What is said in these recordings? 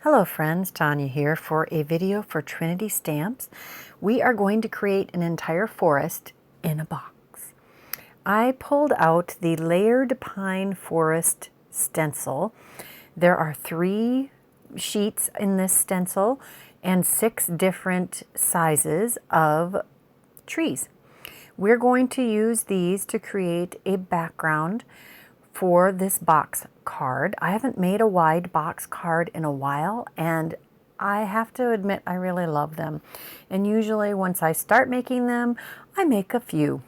Hello friends, Tanya here for a video for Trinity Stamps. We are going to create an entire forest in a box. I pulled out the layered pine forest stencil. There are 3 sheets in this stencil and 6 different sizes of trees. We're going to use these to create a background for this box card. I haven't made a wide box card in a while, and I have to admit I really love them. And usually once I start making them, I make a few.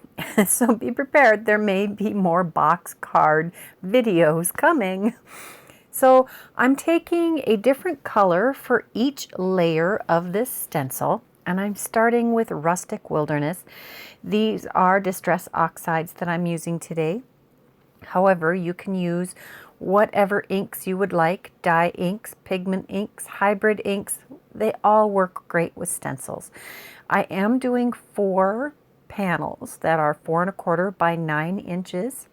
So be prepared, there may be more box card videos coming. So I'm taking a different color for each layer of this stencil, and I'm starting with Rustic Wilderness. These are Distress Oxides that I'm using today. However, you can use whatever inks you would like, dye inks, pigment inks, hybrid inks. They all work great with stencils. I am doing 4 panels that are 4 1/4 by 9 inches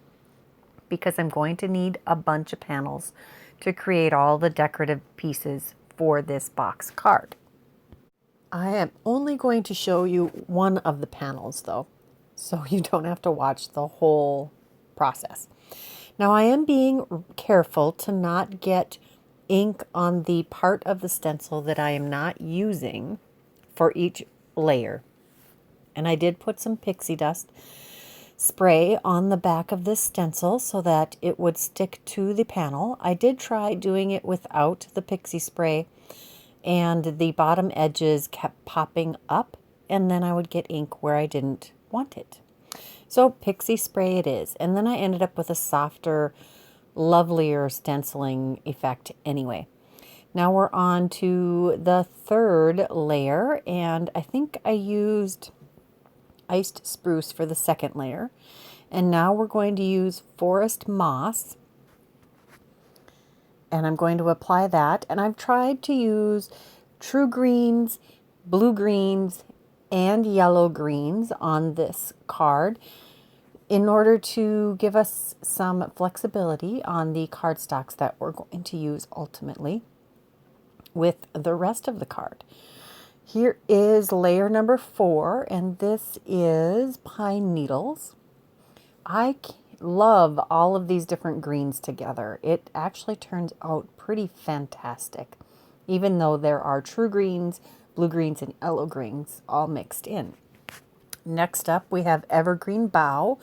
because I'm going to need a bunch of panels to create all the decorative pieces for this box card. I am only going to show you one of the panels though, so you don't have to watch the whole process. Now I am being careful to not get ink on the part of the stencil that I am not using for each layer. And I did put some pixie dust spray on the back of this stencil so that it would stick to the panel. I did try doing it without the pixie spray, and the bottom edges kept popping up, and then I would get ink where I didn't want it. So pixie spray it is. And then I ended up with a softer, lovelier stenciling effect anyway. Now we're on to the 3rd layer, and I think I used iced spruce for the 2nd layer. And now we're going to use forest moss. And I'm going to apply that. And I've tried to use true greens, blue greens, and yellow greens on this card in order to give us some flexibility on the cardstocks that we're going to use ultimately with the rest of the card. Here is layer number 4, and this is pine needles. I love all of these different greens together. It actually turns out pretty fantastic, even though there are true greens, blue greens, and yellow greens all mixed in. Next up, we have evergreen bough,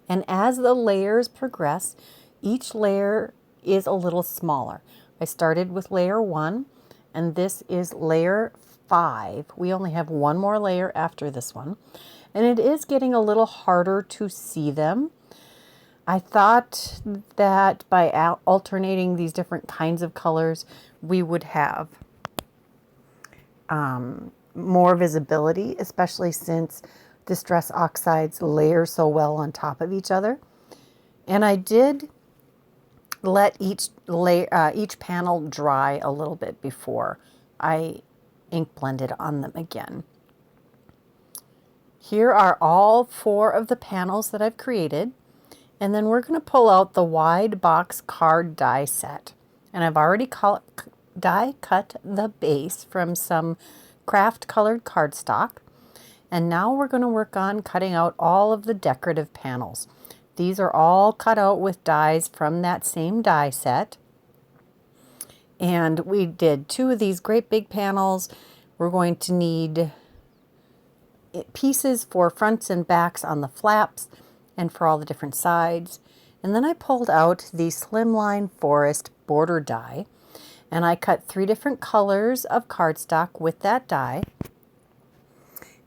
and as the layers progress, each layer is a little smaller. I started with layer 1, and this is layer 5. We only have one more layer after this one, and it is getting a little harder to see them. I thought that by alternating these different kinds of colors, we would have more visibility, especially since Distress Oxides layer so well on top of each other. And I did let each panel dry a little bit before I ink blended on them again. Here are all 4 of the panels that I've created. And then we're going to pull out the wide box card die set. And I've already die cut the base from some craft colored cardstock. And now we're going to work on cutting out all of the decorative panels. These are all cut out with dies from that same die set. And we did 2 of these great big panels. We're going to need pieces for fronts and backs on the flaps and for all the different sides. And then I pulled out the Slimline Forest border die, and I cut 3 different colors of cardstock with that die.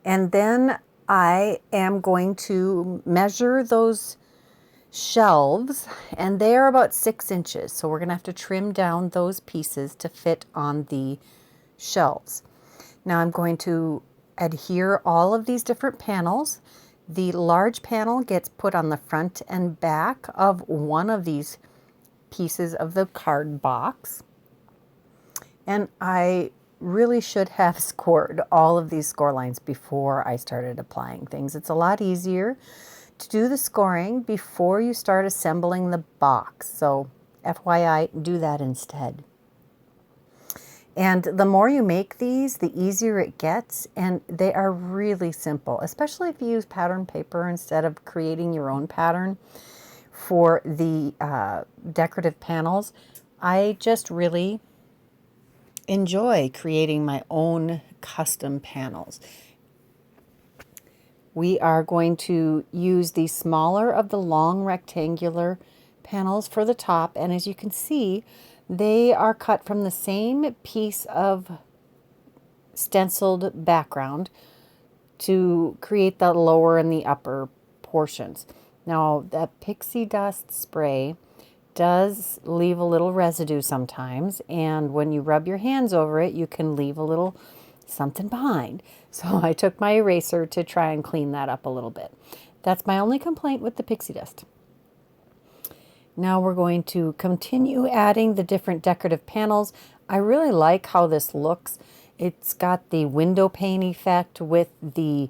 And then I am going to measure those shelves, and they are about 6 inches. So we're going to have to trim down those pieces to fit on the shelves. Now I'm going to adhere all of these different panels. The large panel gets put on the front and back of one of these pieces of the card box. And I really should have scored all of these score lines before I started applying things. It's a lot easier to do the scoring before you start assembling the box. So FYI, do that instead. And the more you make these, the easier it gets, and they are really simple, especially if you use pattern paper instead of creating your own pattern for the decorative panels. I just really enjoy creating my own custom panels. We are going to use the smaller of the long rectangular panels for the top, and as you can see, they are cut from the same piece of stenciled background to create the lower and the upper portions. Now, that pixie dust spray does leave a little residue sometimes, and when you rub your hands over it, you can leave a little something behind. So I took my eraser to try and clean that up a little bit. That's my only complaint with the pixie dust. Now we're going to continue adding the different decorative panels. I really like how this looks. It's got the window pane effect with the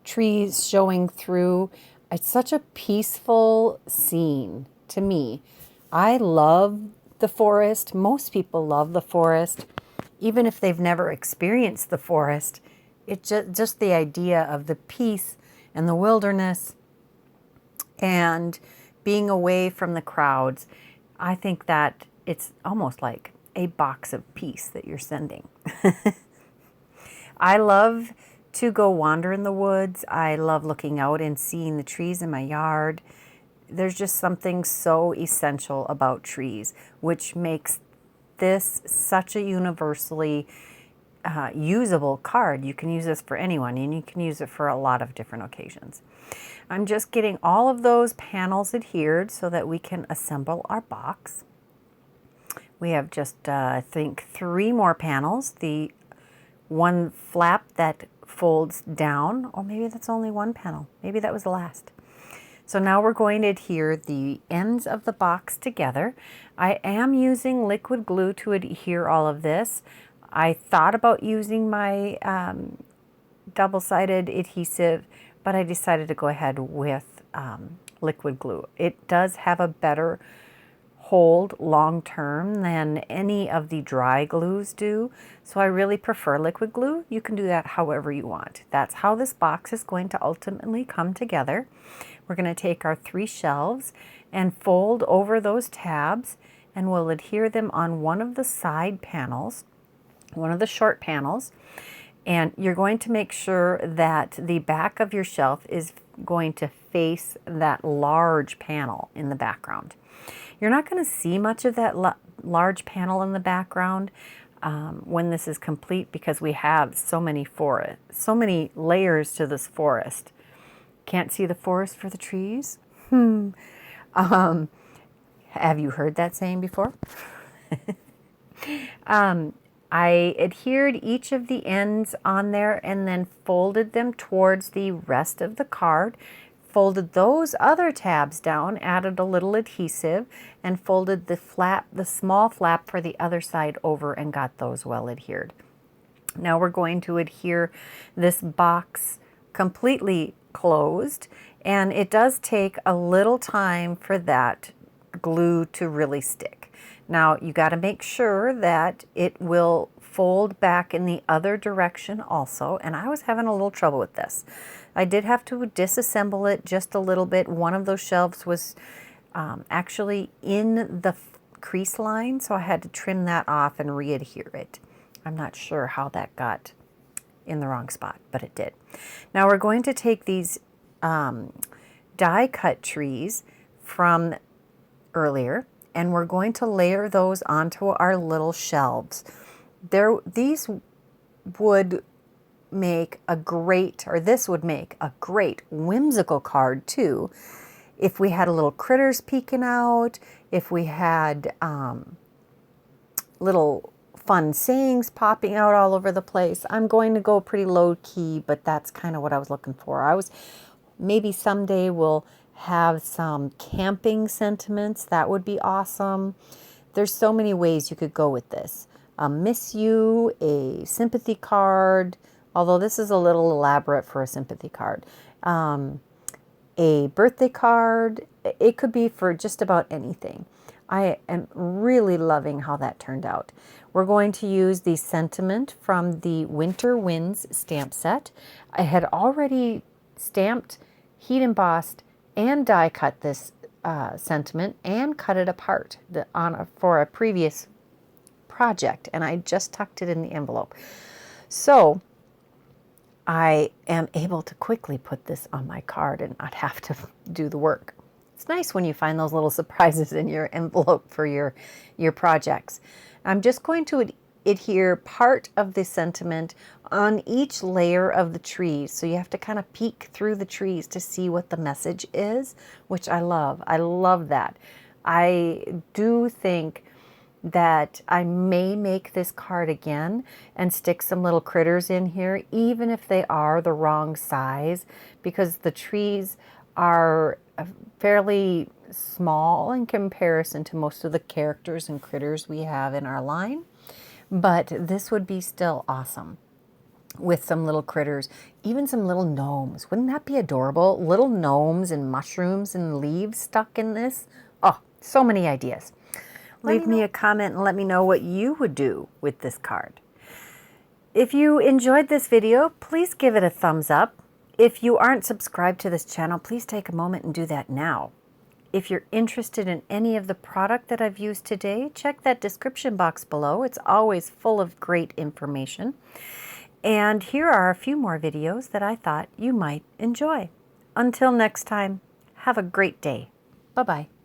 trees showing through. It's such a peaceful scene to me. I love the forest. Most people love the forest. Even if they've never experienced the forest, it's just the idea of the peace and the wilderness and being away from the crowds. I think that it's almost like a box of peace that you're sending. I love to go wander in the woods. I love looking out and seeing the trees in my yard. There's just something so essential about trees, which makes this such a universally usable card. You can use this for anyone, and you can use it for a lot of different occasions. I'm just getting all of those panels adhered so that we can assemble our box. We have just, I think, 3 more panels. The one flap that folds down, or maybe that's only one panel. Maybe that was the last. So now we're going to adhere the ends of the box together. I am using liquid glue to adhere all of this. I thought about using my double-sided adhesive, but I decided to go ahead with liquid glue. It does have a better hold long term than any of the dry glues do, so I really prefer liquid glue. You can do that however you want. That's how this box is going to ultimately come together. We're going to take our 3 shelves and fold over those tabs, and we'll adhere them on one of the side panels, one of the short panels, and you're going to make sure that the back of your shelf is going to face that large panel in the background. You're not going to see much of that large panel in the background when this is complete, because we have so many layers to this forest. Can't see the forest for the trees? Have you heard that saying before? I adhered each of the ends on there and then folded them towards the rest of the card, folded those other tabs down, added a little adhesive, and folded the small flap for the other side over and got those well adhered. Now we're going to adhere this box completely closed, and it does take a little time for that glue to really stick. Now you got to make sure that it will fold back in the other direction also, and I was having a little trouble with this. I did have to disassemble it just a little bit. One of those shelves was actually in the crease line, so I had to trim that off and re-adhere it. I'm not sure how that got in the wrong spot, but it did. Now we're going to take these die cut trees from earlier, and we're going to layer those onto our little shelves. These would make a great, or this would make a great whimsical card too, if we had a little critters peeking out, if we had little fun sayings popping out all over the place. I'm going to go pretty low key, but that's kind of what I was looking for. Maybe someday we'll have some camping sentiments. That would be awesome. There's so many ways you could go with this. A miss you, a sympathy card, although this is a little elaborate for a sympathy card. A birthday card. It could be for just about anything. I am really loving how that turned out. We're going to use the sentiment from the Winter Winds stamp set. I had already stamped, heat embossed, and die cut this sentiment and cut it apart for a previous project, and I just tucked it in the envelope. So I am able to quickly put this on my card and not have to do the work. It's nice when you find those little surprises in your envelope for your projects. I'm just going to adhere part of the sentiment on each layer of the trees. So you have to kind of peek through the trees to see what the message is, which I love. I love that. I do think that I may make this card again and stick some little critters in here, even if they are the wrong size, because the trees are fairly small in comparison to most of the characters and critters we have in our line. But this would be still awesome with some little critters, even some little gnomes. Wouldn't that be adorable? Little gnomes and mushrooms and leaves stuck in this. Oh, so many ideas. Leave me a comment and let me know what you would do with this card. If you enjoyed this video, please give it a thumbs up. If you aren't subscribed to this channel, please take a moment and do that now. If you're interested in any of the product that I've used today, check that description box below. It's always full of great information. And here are a few more videos that I thought you might enjoy. Until next time, have a great day. Bye-bye.